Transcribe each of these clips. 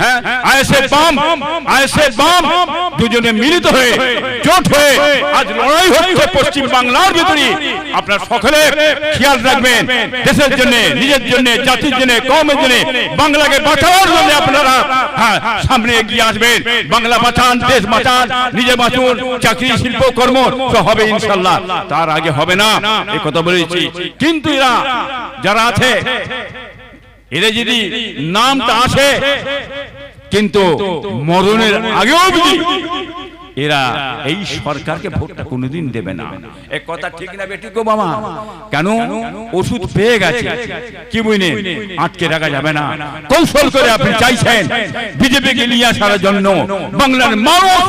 হ্যাঁ আইএসএফ বাম দুজনে মিলিত হয়ে জোট হয়ে আজ লড়াই হচ্ছে পশ্চিম বাংলার ভিতরে। আপনারা সকলে খেয়াল রাখবেন, দেশের জন্য, নিজের জন্য, জাতির জন্য, কওমের জন্য, বাংলাকে বাঁচানোর জন্য আপনারা সামনে এগিয়ে আসবেন। বাংলা বাঁচান, দেশ বাঁচান, নিজে বাঁচুন, চাকরি শিল্প কর্ম তো হবে ইনশাআল্লাহ, তার আগে হবে না, এই কথা বলেছি। কিন্তু এরা যারা আছে, এরা যদি নামটা আসে কিন্তু মরণের আগেও বুঝি এরা এই সরকারকে ভোটটা কোনোদিন দেবে না। এক কথা ঠিক না বেটি গো মামা? কেন? ওষুধ পেয়ে গেছে, কি বুঝলেন, আটকে রাখা যাবে না। কৌশল করে আপনি চাইছেন বিজেপিকে নিয়ে আসার জন্য। বাংলার মানুষ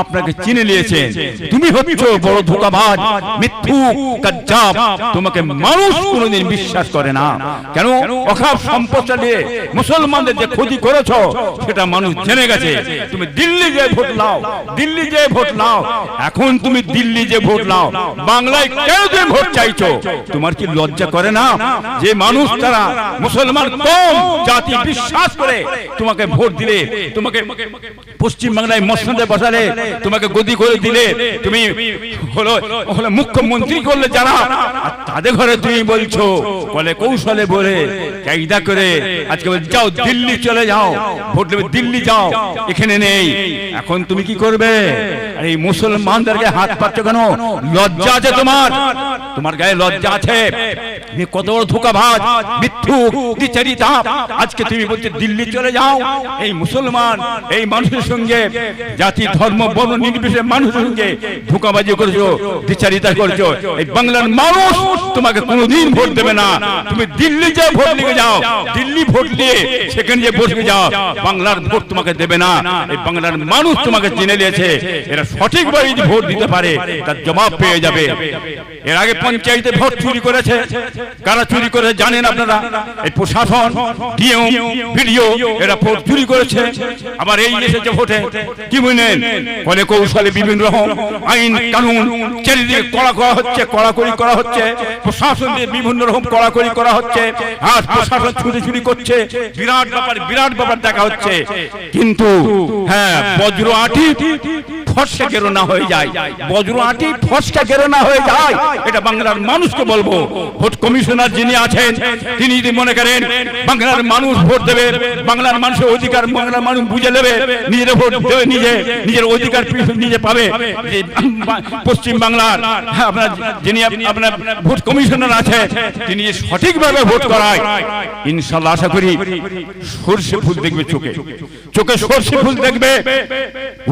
আপনাকে চিনে নিয়েছেন, তুমি হচ্ছ বড় ধোঁকাবাজ, মিথ্যুক, কাজ্জাব। তোমাকে মানুষ কোনোদিন বিশ্বাস করে না। কেন? অখাপ সম্পদটা নিয়ে মুসলমানদের যে ক্ষতি করেছ সেটা মানুষ জেনে গেছে। তুমি দিল্লি যে ভোট নাও, দিল্লি যে ভোট নাও, এখন তুমি দিল্লি যে ভোট নাও, বাংলায় কেন যে ভোট চাইছো? তোমার কি লজ্জা করে না? যে মানুষ তারা মুসলমান কম জাতি বিশ্বাস করে তোমাকে ভোট দিলে, তোমাকে পশ্চিম বাংলায় মসনদে বসালে, তোমাকে গদি করে দিলে, তুমি হলো মুখ্যমন্ত্রী করলে যারা, তাদের ঘরে তুমি বলছো বলে কৌশলে বলে কায়দা করে আজকে যাও দিল্লি চলে যাও, ভোট দেবে দিল্লি যাও, এখানে নেই। এখন তুমি কি করবে? এই মুসলমানদেরকে হাত পাচ্ছ কেন? লজ্জা আছে তোমার? তোমার গায়ে লজ্জা আছে? কত বড় ধোঁকাবাজ, মিথ্যুক, দ্বিচারিতা। আজকে তুমি বলছো দিল্লি চলে যাও। এই মুসলমান এই মানুষের সঙ্গে, জাতি ধর্ম বর্ণ নির্বিশেষে মানুষের সঙ্গে ধোঁকাবাজি করছো, দ্বিচারিতা করছো। এই বাংলার মানুষ তোমাকে কোনোদিন ভোট দেবে না। তুমি দিল্লি যে ভোট নিয়ে যাও, দিল্লি ভোট নিয়ে সেখানে যে বসে যাও, বাংলার ভোট তোমাকে দেবে না। এই বাংলার মানুষ তোমাকে চিনে নিয়েছে। এরা সঠিকভাবে যদি ভোট দিতে পারে তার জবাব পেয়ে যাবে। এর আগে পঞ্চায়েতে ভোট চুরি করেছে, কারা চুরি করেছে জানেন আপনারা? এই প্রশাসন, ডিএম, ভিডিও, এরা ভোট চুরি করেছে। আবার এই এসেছে ভোটে, কি বুঝলেন, ফলে কৌশলে বিভিন্ন রকম আইন কানুন চারিদিকে কড়া করা হচ্ছে, কড়াকড়ি করা হচ্ছে। প্রশাসন দিয়ে বিভিন্ন রকম কড়াকড়ি করা হচ্ছে, আর প্রশাসন চুরি করছে। বিরাট ব্যাপার দেখা হচ্ছে। কিন্তু হ্যাঁ, বজ্র আঁটি ফসকা গেরো না হয়ে যায়, বজ্র আঁটি ফসকা গেরো না হয়ে যায়। এটা বাংলার মানুষকে বলবো। ভোট কমিশনার যিনি আছেন তিনি যদি মনে করেন বাংলার মানুষ ভোট দেবে, বাংলার মানুষের অধিকার বাংলার মানুষ বুঝে নেবে, নিজের ভোট দেবে, নিজের অধিকার নিজে পাবে। পশ্চিম বাংলার আপনার যিনি আপনার ভোট কমিশনার আছে তিনি সঠিকভাবে ভোট করায়, ইনশাআল্লাহ আশা করি সরষে ফুল দেখবে, চোখে চোখে সরষে ফুল দেখবে,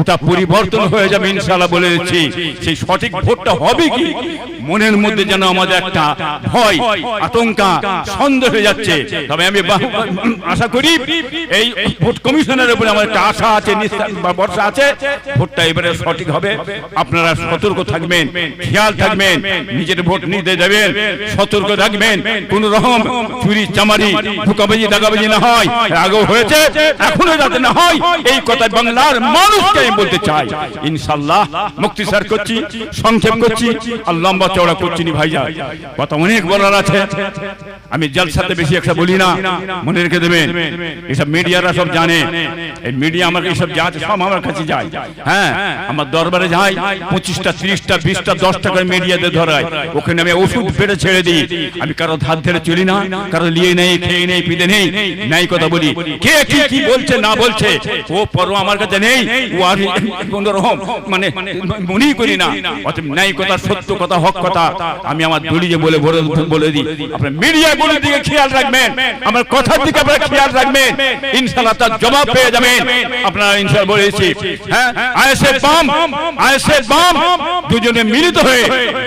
ওটা পরিবর্তন হয়ে যাবে ইনশাআল্লাহ বলে দিচ্ছি। সেই সঠিক ভোটটা হবে কি? মনের মধ্যে যেন আমাদের একটা ভয়, আতঙ্কা, সন্দেহ হয়ে যাচ্ছে। তবে আমি আশা করি এই ভোট কমিশনের উপরে আমার একটা আশা আছে, ভরসা আছে, ভোটটা এবারে সঠিক হবে। আপনারা সতর্ক থাকবেন, খেয়াল থাকবেন, নিজের ভোট নিতে দেবেন, সতর্ক থাকবেন, কোন রকম চুরি চামারি ধোঁকাবাজি দাগাবাজি না হয়। আগেও হয়েছে, এখনো যাতে না হয়, এই কথা বাংলার মানুষকে আমি বলতে চাই। ইনশাআল্লাহ মুক্তিসার করছি, সংক্ষেপ করছি, আর লম্বা চওড়া করছি না ভাইজান, কথা অনেক বলার আছে। আমি জলসাতে বেশি একটা বলি না, মনে রেখে দেবেন। এসব মিডিয়ারা সব জানে, এই মিডিয়া আমাকে এইসব যা আছে সব আমার কাছে যায়। হ্যাঁ, আমার দরবারে যায় 25টা 30টা 20টা 10টা করে মিডিয়াতে ধরায়, ওখানে আমি ওষুধ পেড়ে ছেড়ে দিই। আমি কারো ধার ধরে চলি না, কারো লিয়ে নেই, খেয়ে নেই, পিতে নেই, নাই কথা বলি। কে কি বলছে না বলছে ও পর আমার কাছে নেই, ও আর কোন রকম মানে মনেই করি না। অতএব নাই কথা, সত্য কথা, হক কথা আমি আমার দলিয়ে বলে দিই। আপনার মিডিয়া গুলোর দিকে খেয়াল রাখবেন, আমার কথার দিকে আপনারা খেয়াল রাখবেন, ইনশাআল্লাহ তার জবাব পেয়ে যাবেন। আপনারা ইনশাআল্লাহ বলেছি। হ্যাঁ, আইএসএফ বাম দুজনে মিলিত হয়ে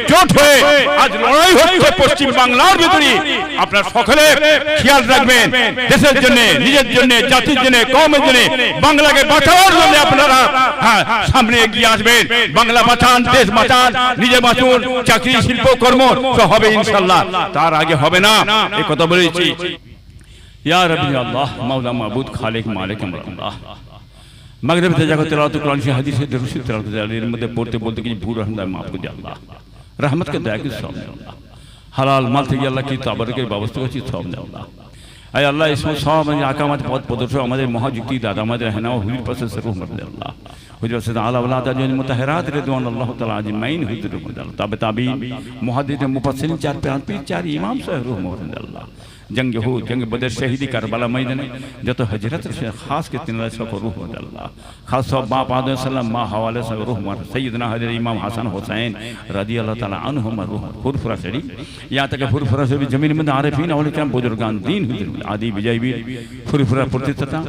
জোট হয়ে আজ লড়াই হচ্ছে পশ্চিম বাংলার ভিতরে। আপনারা সকলে খেয়াল রাখবেন, দেশের জন্য, নিজের জন্য, জাতির জন্য, কওমের জন্য, বাংলাকে বাঁচানোর জন্য আপনারা সামনে এগিয়ে আসবেন। বাংলা বাঁচান, দেশ বাঁচান, নিজে বাঁচুন, চাকরি শিল্প কর্ম তো হবে ইনশাআল্লাহ, তার আগে হবে না, এই কথা বলেছি। ইয়া রাব্বি আল্লাহ, মাওলা মাবুদ, খালিক মালিক আল্লাহ। মাগরিব থেকে জাগো তেলাওয়াত কোরআন শরীফ হাদিস দরুদ তেলাওয়াত এর মধ্যে পড়তে কিছু ভুল রহমত মাফ করে দে আল্লাহ, রহমত কে দয়া করে সব দে আল্লাহ। হালাল মাল থেকে আল্লাহ কি তাবারকের ব্যবস্থা করছি সব দে আল্লাহ। আয় আল্লাহ এই সব আঁকা আমাদের পথ প্রদর্শক আমাদের মহাযুক্তি দাদা আমাদের হেনা হুজুর পাশে রহমত আল্লাহ হুজুর সাথে আলা ওয়ালা তাজুল মুতাহহারাত রিদওয়ান আল্লাহ তাআলা আজমাইন হুজুর রহমত তবে তাবিন মুহাদ্দিস মুফাসসিরিন চার পীর চার ইমাম সাহেব রহমত আল্লাহ जंग हो जंग बदर शहीदी करबला मैदान जत हजरत से खास के तीन को रूह अल्लाह खास सब बाप आदम सल्लम मा हवाले से रूह मर सैयदना हजरत इमाम हसन हुसैन रजी अल्लाह ताला अन्हुम रूह फुरफुरा शरीफ यहाँ तक फुरफुरा से भी जमीन में आरिफिन औलिया किराम बुजुर्गान दीन हुजूर आदि विजयवीर फुरफुरा प्रतिष्ठा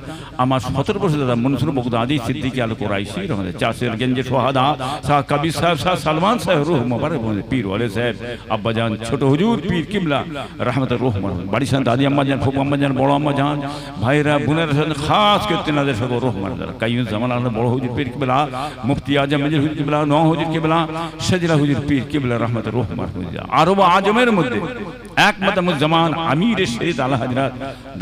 আমার 17 বছর দাদা মনসুর বগদাদি সিদ্দিক আল কুরাইশি রহমতুল্লাহ চাষের গঞ্জে সোহাদা শাহ কবির সাহেব শাহ সালমান সাহেব রূহ মুবারক পীর ওয়ালে সাহেব আব্বাজান ছোট হুজুর পীর কিবলা রহমতুল্লাহ রূহ মুবারক বাড়ি दादी अम्मा जान फूफा अम्मा जान बड़ो अम्मा जान भाईरा बुनेर खास के तिनाদের সব রূহ মারদার কাইয়ুম জামানার বড় হুজুর পীর কিবলা মুফতি আজম মেজর হুজুর কিবলা নওয়াজ হুজুর কিবলা সাজলা হুজুর পীর কিবলা রহমত রূহ মারদার আরব আজমের মধ্যে একমাত্র মুজামান আমির শরীফ আলা হযরত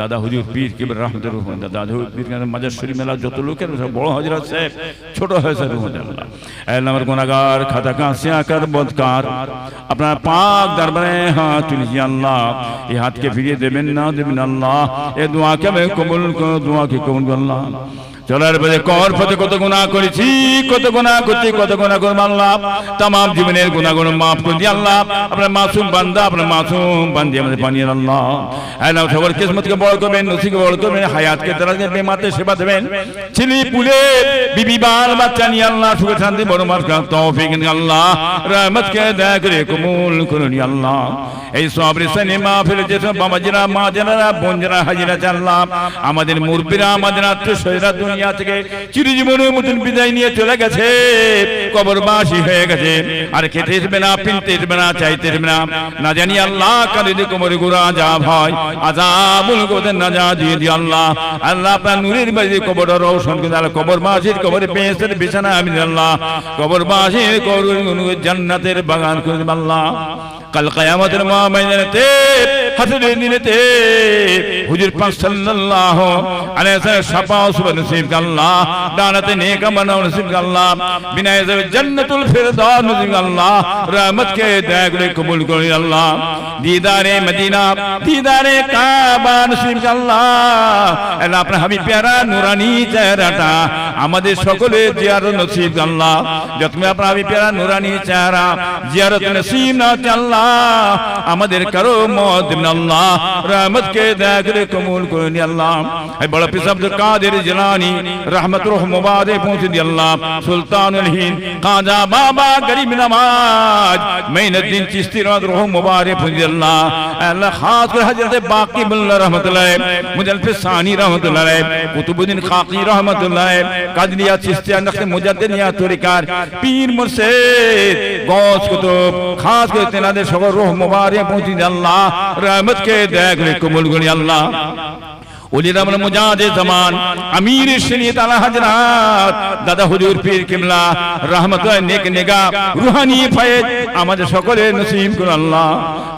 দাদা হুজুর পীর কিবলা রহমত রূহ মারদার দাদা হুজুর পীর মাজার শরীফ মেলা যত লোকের বড় হযরত সাহেব ছোট হয়েছে রূহ আল্লাহ আল্লাহ আমার গুনাহগার খাতা কাসিয়া কর বদকার আপনার পাক দরবারে হাত তুলি আল্লাহ এই হাতকে ফিরিয়ে দেবেন না দেবেন আল্লাহ এই দোয়াকে আমি কবুল করো দোয়াকে কবুল করো আল্লাহ চলার পথে কর পথে কত গুনাহ করেছি কত গুনাহ করছি কত গুনাহ করব আল্লাহ तमाम জীবনের গুনাহগুলো maaf করে দিন আল্লাহ আপনার মাসুম বান্দা আপনার মাসুম বান্দি আমাদের বানিয়ে আল্লাহ আল্লাহ সবার কিসমতকে বড় করবেন নসিবকে বড় করবেন হায়াতকে দরাজে বেমাতে সেবা দেবেন ছেলে পুলে বিবি বাল বাচ্চা নিয়ে আল্লাহ সুখে শান্তি বড় মার তৌফিক দিন আল্লাহ রহমতকে দয়া করে কবুল করুন আল্লাহ এই সবরে সনে মাহফিল যেসব বাবাজিরা মা জানারা বোনজারা হাজিরা আল্লাহ আমাদের মুরব্বিরা আমাদের আত্মীয়-স্বজনরা দুনিয়া থেকে চিরজীবনের মতন বিদায় নিয়ে চলে গেছে কবরবাসী হয়ে গেছে আর খেতে আসবে না পিনতে আসবে না চাইতে আসবে না না জানি আল্লাহ কালিদে কবরে গুরা আযাব হয় আযাবুল কবর নাজাত দিয়ে দি আল্লাহ আল্লাহ আপনার নূরের বাড়ি কবর রওশন করে আল্লাহ কবরবাসীর কবরে বেহেশতের বিছানা আমিন আল্লাহ কবরবাসীর কবর জান্নাতের বাগান করে দিন আল্লাহ कल क़यामतेर मयदानेते हसरेर दिनेते हुजूर पाक सल्लल्लाहु अलैहि वसल्लम शफाअत नसीब कर अल्लाह दानते नेक अमल नसीब कर अल्लाह बिनाए जन्नतुल फिरदौस नसीब कर अल्लाह रहमत के दायरे कबूल कर अल्लाह दीदारे मदीना दीदारे काबा नसीब कर अल्लाह अल्लाह अपना हबीब प्यारा नूरानी चेहराटा আমাদের সকলে জিয়ারত নসিব कर अल्लाह जब तुम्हें अपना हबीब प्यारा नूरानी चेहरा जियारत नसीब ना अल्लाह আমাদের কারো মত দিন আল্লাহ রহমত কে দয়া করে কবুল করুন আল্লাহ এই বড় পীর আব্দুল কাদের জিলানী রহমতুল্লাহ মুবারক পৌঁছে দিন আল্লাহ সুলতানুল হিন্দ খাজা বাবা গরিব নওয়াজ মঈনুদ্দিন চিশতি রহমতুল্লাহ মুবারক পৌঁছে দিন আল্লাহ আল্লাহ খাস করে হযরত বাকি মোল্লা রহমতুল্লাহ মুজাদ্দিদ সানি রহমতুল্লাহ কুতুবউদ্দিন খাকি রহমতুল্লাহ কাদরিয়া চিশতিয়া নকশে মুজাদ্দিদিয়া তরিকার পীর মুর্শিদ গৌস কুতুব খাস করে তেনাদের সকল রূহ মুবারক পৌঁছে দিন আল্লাহ रहमत के दया करे कबूल करें अल्लाह ওলি রামল মুজাহিদ জামান আমির শরীয়ত আলা হযরত দাদা হুজুর পীর কিবলা রহমতুল্লাহ নেক নেগা রুহানি ফয়েজ আমাদের সকলের নসিব করুন আল্লাহ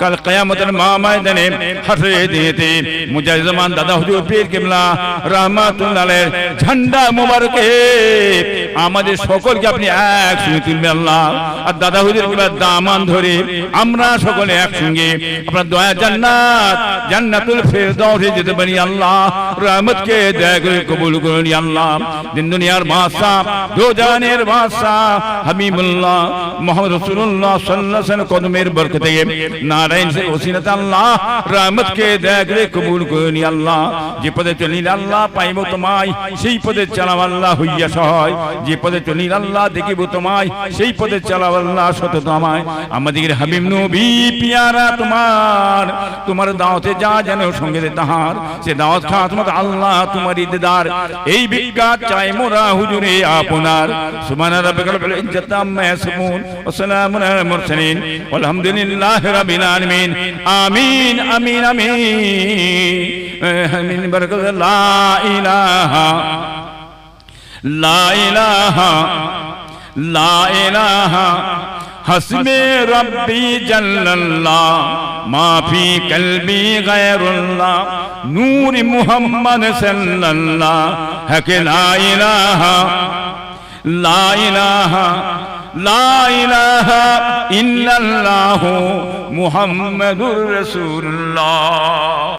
কাল কিয়ামতের ময়দানে হাসরে দিতে মুজাহিদ জামান দাদা হুজুর পীর কিবলা রহমাতুল্লাহ আলাইহির ঝান্ডা মোবারকে আমাদের সকলকে আপনি একসঙ্গে তুলবেন আল্লাহ আর দাদা হুজুর কিবলা দামান ধরে আমরা সকলে একসঙ্গে আপনার দয়া জান্নাত জান্নাতুল ফিরদাউসে যেতে পারি আল্লাহ रहमत के दया करे कबूल करें अल्लाह दिन दुनियार बादशाह दो जानेर बादशाह हबीबुल्लाह मोहम्मद रसूलुल्लाह सल्लल्लाहु अलैहि वसल्लम कदमेर बरकते नारायण से वसीलत अल्लाह रहमत के दया करे कबूल करें अल्लाह जे पदे चलिल अल्लाह पाइबो তোমায় সেই পদে চালাও আল্লাহ হইয়া সহায় যে পদে চলিল আল্লাহ দেখিব তোমায় সেই পদে চালাও আল্লাহ সতত আমায় আমাদের হাবিব নবী পিয়ারা তোমার দাওয়াতে যা যেন সঙ্গে তাহার সে দাওয়াত খাতমত আল্লাহ তোমারই দিদার এই বিজ্ঞাত চাই মোরা হুজুরে আপনার সুবহান রাব্বিকাল ইজ্জাতি আম্মা ইয়াসিফুন ওয়া সালামুন আলাল মুরসালিন আলহামদুলিল্লাহি রাব্বিল আলামিন আমিন আমিন আমিন আমিন বারাকাত লা ইলাহা লা ইলাহা লা ইলাহা हस्बे रब्बी जल्लल्लाह माफी कल्बी गैरुल्लाह नूर मुहम्मद सल्लल्लाह हक ला इलाहा ला इलाहा ला इलाहा इल्लल्लाहु मुहम्मदुर रसूलुल्लाह।